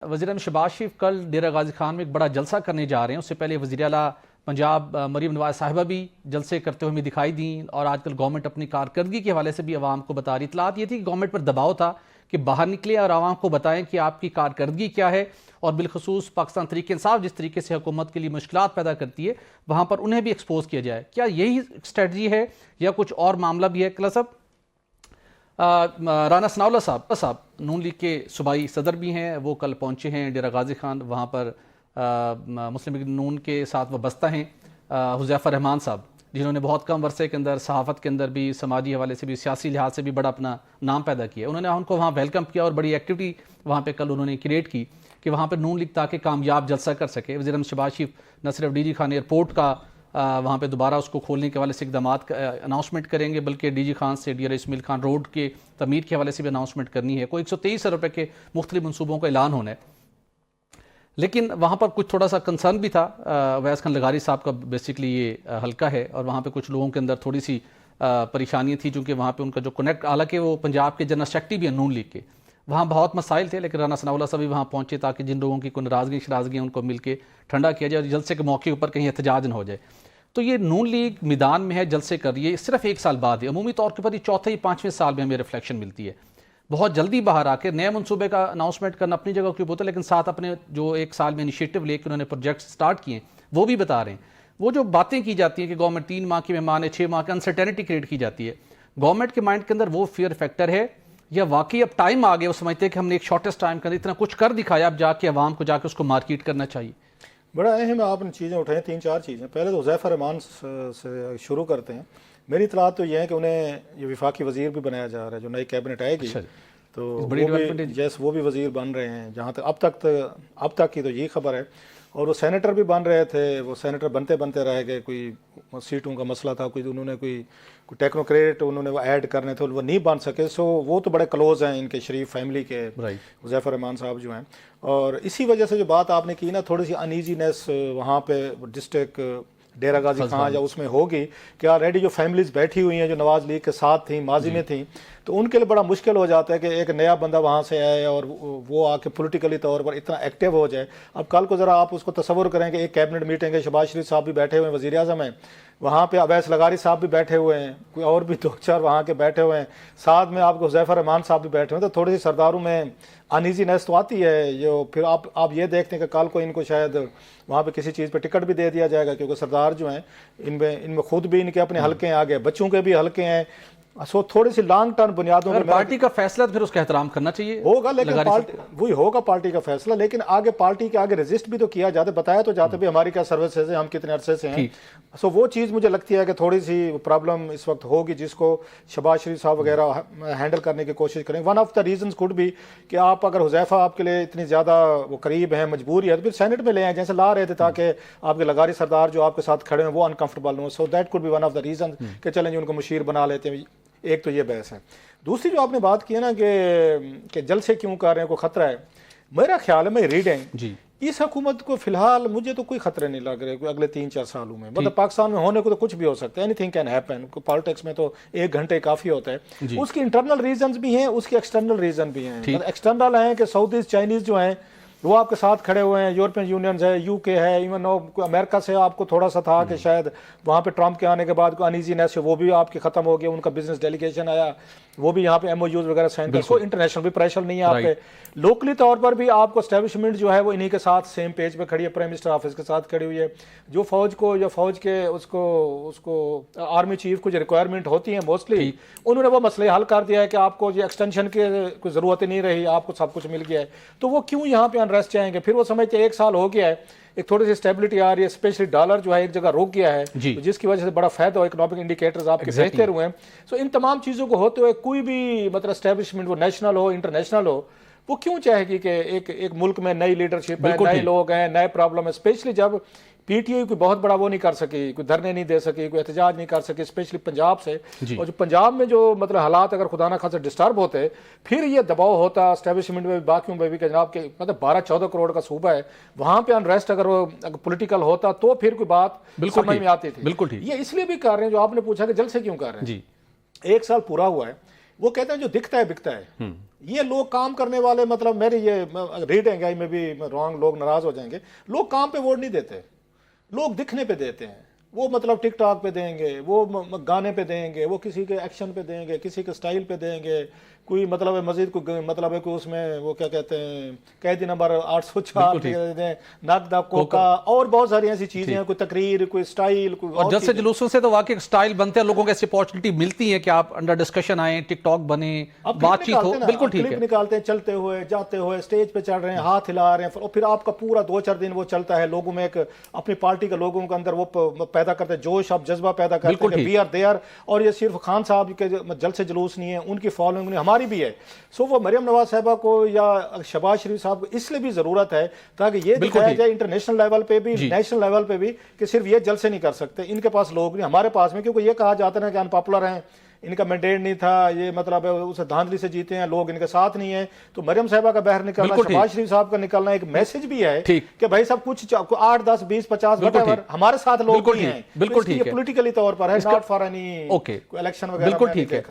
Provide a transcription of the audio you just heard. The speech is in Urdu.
وزیر اعظم شہباز شریف کل ڈیرہ غازی خان میں ایک بڑا جلسہ کرنے جا رہے ہیں. اس سے پہلے وزیر اعلیٰ پنجاب مریم نواز صاحبہ بھی جلسے کرتے ہوئے ہمیں دکھائی دیں, اور آج کل گورنمنٹ اپنی کارکردگی کے حوالے سے بھی عوام کو بتا رہی. اطلاعات یہ تھی کہ گورنمنٹ پر دباؤ تھا کہ باہر نکلے اور عوام کو بتائیں کہ آپ کی کارکردگی کیا ہے, اور بالخصوص پاکستان تحریک انصاف جس طریقے سے حکومت کے لیے مشکلات پیدا کرتی ہے وہاں پر انہیں بھی ایکسپوز کیا جائے. کیا یہی اسٹریٹجی ہے یا کچھ اور معاملہ بھی ہے؟ کلا صاحب, رانا ثناءاللہ صاحب نون لیگ کے صوبائی صدر بھی ہیں, وہ کل پہنچے ہیں ڈیرہ غازی خان. وہاں پر مسلم لیگ نون کے ساتھ وابستہ ہیں حذیفہ رحمان صاحب, جنہوں نے بہت کم عرصے کے اندر صحافت کے اندر بھی, سماجی حوالے سے بھی, سیاسی لحاظ سے بھی بڑا اپنا نام پیدا کیا. انہوں نے ان کو وہاں ویلکم کیا اور بڑی ایکٹیویٹی وہاں پہ کل انہوں نے کریٹ کی کہ وہاں پہ نون لیگ تاکہ کامیاب جلسہ کر سکے. وزیر اعظم شہباز شریف نہ صرف ڈی جی خان ایئرپورٹ کا وہاں پہ دوبارہ اس کو کھولنے کے حوالے سے اقدامات اناؤنسمنٹ کریں گے, بلکہ ڈی جی خان سے D I Ismail Khan road کے تعمیر کے حوالے سے بھی اناؤنسمنٹ کرنی ہے. کوئی 123 ارب روپے کے مختلف منصوبوں کا اعلان ہونا ہے. لیکن وہاں پر کچھ تھوڑا سا کنسرن بھی تھا. اویس خان لغاری صاحب کا بیسکلی یہ حلقہ ہے, اور وہاں پہ کچھ لوگوں کے اندر تھوڑی سی پریشانیاں تھیں, چونکہ وہاں پہ ان کا جو کنیکٹ, حالانکہ وہ پنجاب کے جنرل سیکرٹری بھی ہیں نون لیگ کے, وہاں بہت مسائل تھے. لیکن رانا ثناءاللہ صاحب بھی وہاں پہنچے تاکہ جن لوگوں کی کوئی ناراضگی شرازگی ہیں ان کو مل کے ٹھنڈا کیا جائے اور جلسے کے موقع اوپر کہیں احتجاج نہ ہو جائے. تو یہ نون لیگ میدان میں ہے, جلسے کر رہی ہے, صرف ایک سال بعد ہے. عمومی طور کے پر یہ چوتھے یا پانچویں سال میں ہمیں ریفلیکشن ملتی ہے. بہت جلدی باہر آ کے نئے منصوبے کا اناؤنسمنٹ کرنا اپنی جگہ کی ہوتا ہے, لیکن ساتھ اپنے جو ایک سال میں انیشیٹو لے کے انہوں نے پروجیکٹ سٹارٹ کیے ہیں وہ بھی بتا رہے ہیں. وہ جو باتیں کی جاتی ہیں کہ گورنمنٹ 3 ماہ کی مہمان ہے, 6 ماہ کی انسرٹینٹی کریٹ کی جاتی ہے, گورنمنٹ کے مائنڈ کے اندر وہ فیئر فیکٹر ہے یا واقعی اب ٹائم آ گیا, وہ سمجھتے ہیں کہ ہم نے ایک شارٹیسٹ ٹائم کے اندر اتنا کچھ کر دکھایا, اب جا کے عوام کو جا کے اس کو مارکیٹ کرنا چاہیے؟ بڑا اہم آپ نے چیزیں اٹھائیں, 3-4 چیزیں. پہلے تو حذیفہ رحمان سے شروع کرتے ہیں. میری اطلاعات تو یہ ہے کہ انہیں یہ وفاقی وزیر بھی بنایا جا رہا ہے, جو نئی کیبنٹ آئے گی تو وہ بھی وزیر بن رہے ہیں. جہاں تک اب تک کی تو یہی خبر ہے. اور وہ سینیٹر بھی بن رہے تھے, وہ سینیٹر بنتے رہ گئے. کوئی سیٹوں کا مسئلہ تھا, انہوں نے کوئی ٹیکنوکریٹ انہوں نے وہ ایڈ کرنے تھے, وہ نہیں بن سکے. سو وہ تو بڑے کلوز ہیں ان کے شریف فیملی کے, حذیفہ رحمان صاحب جو ہیں. اور اسی وجہ سے جو بات آپ نے کی نا, تھوڑی سی انیزینس وہاں پہ ڈسٹرکٹ ڈیرہ غازی خان یا اس میں ہوگی کہ آلریڈی جو فیملیز بیٹھی ہوئی ہیں جو نواز لیگ کے ساتھ تھیں, ماضی میں تھیں, تو ان کے لیے بڑا مشکل ہو جاتا ہے کہ ایک نیا بندہ وہاں سے آئے اور وہ آ کے پولیٹیکلی طور پر اتنا ایکٹیو ہو جائے. اب کل کو ذرا آپ اس کو تصور کریں کہ ایک کیبنٹ میٹنگ ہے, شہباز شریف صاحب بھی بیٹھے ہوئے ہیں, وزیر اعظم ہیں, وہاں پہ اویس لغاری صاحب بھی بیٹھے ہوئے ہیں, کوئی اور بھی 2-4 وہاں کے بیٹھے ہوئے ہیں, ساتھ میں آپ کو حذیفہ رحمان صاحب بھی بیٹھے ہوئے ہیں. تو تھوڑی سی سرداروں میں انیزینس تو آتی ہے. جو پھر آپ یہ دیکھتے ہیں کہ کل کو ان کو شاید وہاں پہ کسی چیز پہ ٹکٹ بھی دے دیا جائے گا, کیونکہ سردار جو ہیں ان میں خود بھی ان کے اپنے حلقے ہیں, آگے بچوں کے بھی حلقے ہیں. سو تھوڑی سی لانگ ٹرم بنیادوں پر پارٹی کا فیصلہ پھر اس کا احترام کرنا چاہیے ہوگا, لیکن وہی ہوگا پارٹی کا فیصلہ. لیکن آگے پارٹی کے آگے ریزسٹ بھی تو کیا جاتا ہے, بتایا تو جاتا بھی ہماری کیا سروسز ہیں, ہم کتنے عرصے سے ہیں. سو وہ چیز مجھے لگتی ہے کہ تھوڑی سی پرابلم اس وقت ہوگی, جس کو شہباز شریف صاحب وغیرہ ہینڈل کرنے کی کوشش کریں. One of the reasons could بھی کہ آپ اگر حذیفہ آپ کے لیے اتنی زیادہ وہ قریب ہیں, مجبوری ہے, تو پھر سینٹ میں لے آئیں جیسے لا رہے تھے, تاکہ آپ کے لغاری سردار جو آپ کے ساتھ کھڑے ہیں وہ انکمفرٹیبل ہوں. So that could be one of the reason کہ چلیں ان کو مشیر بنا لیتے ہیں. ایک تو یہ بحث ہے. دوسری جو آپ نے بات کی ہے نا کہ جلسے کیوں کر رہے ہیں, کوئی خطرہ ہے. میرا خیال ہے, میں ریڈنگ اس حکومت کو فی الحال مجھے تو کوئی خطرے نہیں لگ رہے اگلے 3-4 سالوں میں. مطلب پاکستان میں ہونے کو تو کچھ بھی ہو سکتا ہے, any thing can happen. Politics میں تو 1 گھنٹے کافی ہوتا ہے. اس کی انٹرنل ریزنز بھی ہیں, اس کے ایکسٹرنل ریزن بھی ہیں. ایکسٹرنل ہیں کہ سعودیز چائنیز جو ہیں وہ آپ کے ساتھ کھڑے ہوئے ہیں, یورپین یونینز ہے, یو کے ہے, ایون امریکہ سے آپ کو تھوڑا سا تھا کہ شاید وہاں پہ ٹرمپ کے آنے کے بعد کوئی انیزینس ہے, وہ بھی آپ کے ختم ہو گیا. ان کا بزنس ڈیلیگیشن آیا, وہ بھی یہاں پہ ایم او یوز وغیرہ سائن کر. کوئی انٹرنیشنل بھی پریشر نہیں ہے آپ پہ. لوکلی طور پر بھی آپ کو اسٹیبلشمنٹ جو ہے وہ انہی کے ساتھ سیم پیج پہ کھڑی ہے, پرائم منسٹر آفس کے ساتھ کھڑی ہوئی ہے. جو فوج کو یا فوج کے اس کو آرمی چیف کو جو ریکوائرمنٹ ہوتی ہیں موسٹلی انہوں نے وہ مسئلے حل کر دیا ہے کہ آپ کو یہ ایکسٹینشن کی کوئی ضرورت نہیں رہی, آپ کو سب کچھ مل گیا ہے. تو وہ کیوں یہاں پہ انریسٹ جائیں گے؟ پھر وہ سمجھتے ہیں 1 سال ہو گیا ہے, ایک تھوڑی سی اسٹیبلٹی آ رہی ہے, اسپیشلی ڈالر جو ہے ایک جگہ رک گیا ہے, جس کی وجہ سے بڑا فائدہ ہو, اکنامک انڈیکیٹرز آپ کے بہتر ہوئے ہیں. سو ان تمام چیزوں کو ہوتے ہوئے کوئی بھی مطلب اسٹیبلشمنٹ وہ نیشنل ہو انٹرنیشنل ہو, وہ کیوں چاہے گی کہ ایک ملک میں نئی لیڈرشپ ہے, نئے لوگ ہیں, نئے پرابلم ہے. اسپیشلی جب پی ٹی آئی کوئی بہت بڑا وہ نہیں کر سکی, کوئی دھرنے نہیں دے سکی, کوئی احتجاج نہیں کر سکی, اسپیشلی پنجاب سے. اور جو پنجاب میں جو مطلب حالات اگر خدا نہ خاصا ڈسٹرب ہوتے, پھر یہ دباؤ ہوتا اسٹیبلشمنٹ میں, باقیوں میں بھی کہ جناب کے مطلب 12-14 کروڑ کا صوبہ ہے, وہاں پہ انریسٹ اگر وہ پولیٹیکل ہوتا تو پھر کوئی بات سمجھ میں آتی تھی. یہ اس لیے بھی کر رہے ہیں جو آپ نے پوچھا کہ جلسے کیوں کر رہے ہیں. 1 سال پورا ہوا ہے, وہ کہتے ہیں جو دکھتا ہے بکتا ہے. یہ لوگ کام کرنے والے, مطلب میری یہ ریڈنگ ہے, میں بھی رانگ, لوگ ناراض ہو جائیں گے, لوگ کام پہ ووٹ نہیں دیتے, لوگ دکھنے پہ دیتے ہیں. وہ مطلب ٹک ٹاک پہ دیں گے, وہ گانے پہ دیں گے, وہ کسی کے ایکشن پہ دیں گے, کسی کے سٹائل پہ دیں گے, کوئی مطلب ہے مزید کوئی مطلب ہے کہ اس میں وہ کیا کہتے ہیں قیدی نمبر 804 نقد کوکا اور بہت ساری ایسی چیزیں ہیں, کوئی تقریر, کوئی سٹائل, کوئی اور جلسے جلوسوں سے تو واقعی سٹائل بنتے ہیں, لوگوں کو ایسی اپورچونٹی ملتی ہے کہ آپ انڈر ڈسکشن آئیں, ٹک ٹاک بنیں, بات چیت ہو. بالکل ٹھیک ہے, کلپ نکالتے ہیں چلتے ہوئے, جاتے ہوئے, اسٹیج پہ چڑھ رہے ہیں, ہاتھ ہلا رہے ہیں, اور پھر آپ کا پورا 2-4 دن وہ چلتا ہے. لوگوں میں ایک اپنی پارٹی کے لوگوں کے اندر وہ پیدا کرتے ہیں, جوش, آپ جذبہ پیدا کرتے ہیں کہ وی آر دیئر. اور یہ صرف خان صاحب کے جلسے جلوس نہیں ہے, ان کی فالوئنگ نہیں, ہماری بھی ہے. سو وہ مریم نواز صاحبہ کو یا شہباز شریف صاحب کو اس لیے بھی ضرورت ہے تاکہ یہ دکھایا جائے انٹرنیشنل لیول پہ بھی, نیشنل لیول پہ بھی, کہ صرف یہ جلسے نہیں کر سکتے, ان کے پاس لوگ نہیں, ہمارے پاس میں, کیونکہ یہ کہا جاتا ہے کہ ان پاپولر ہیں, ان کا مینڈیٹ نہیں تھا, یہ مطلب ہے اسے دھاندلی سے جیتے ہیں, لوگ ان کے ساتھ نہیں ہیں. تو مریم صاحبہ کا باہر نکلنا, شہباز شریف صاحب کا نکلنا ایک میسج بھی ہے کہ بھائی سب کچھ 8, 10, 20, 50 whatever ہمارے ساتھ لوگ بھی ہیں. بالکل ٹھیک ہے, پولیٹیکلی طور پر ہے, ناٹ فار اینی الیکشن وغیرہ. بالکل ٹھیک ہے.